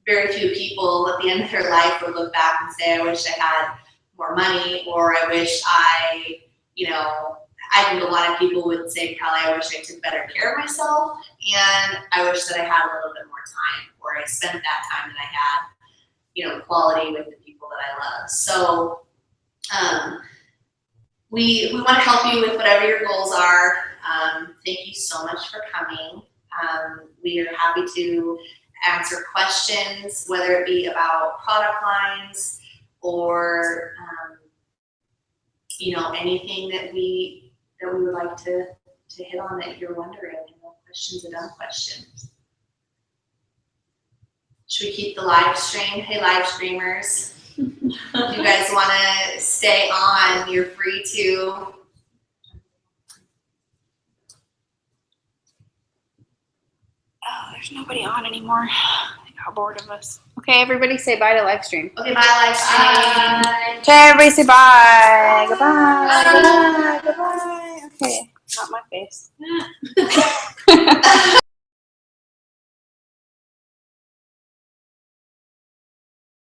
very few people at the end of their life would look back and say, I wish I had more money, or I wish I think a lot of people would say, Callie, I wish I took better care of myself, and I wish that I had a little bit more time, or I spent that time that I had, quality with the people that I love. So we want to help you with whatever your goals are. Thank you so much for coming. We are happy to answer questions, whether it be about product lines or anything that we would like to hit on that you're wondering. Questions and dumb questions. Should we keep the live stream? Hey, live streamers. If you guys want to stay on, you're free to. Oh, there's nobody on anymore. They got bored of us. Okay, everybody say bye to live stream. Okay, bye, live stream. Okay, everybody say bye. Goodbye. Goodbye. Goodbye. Okay, not my face.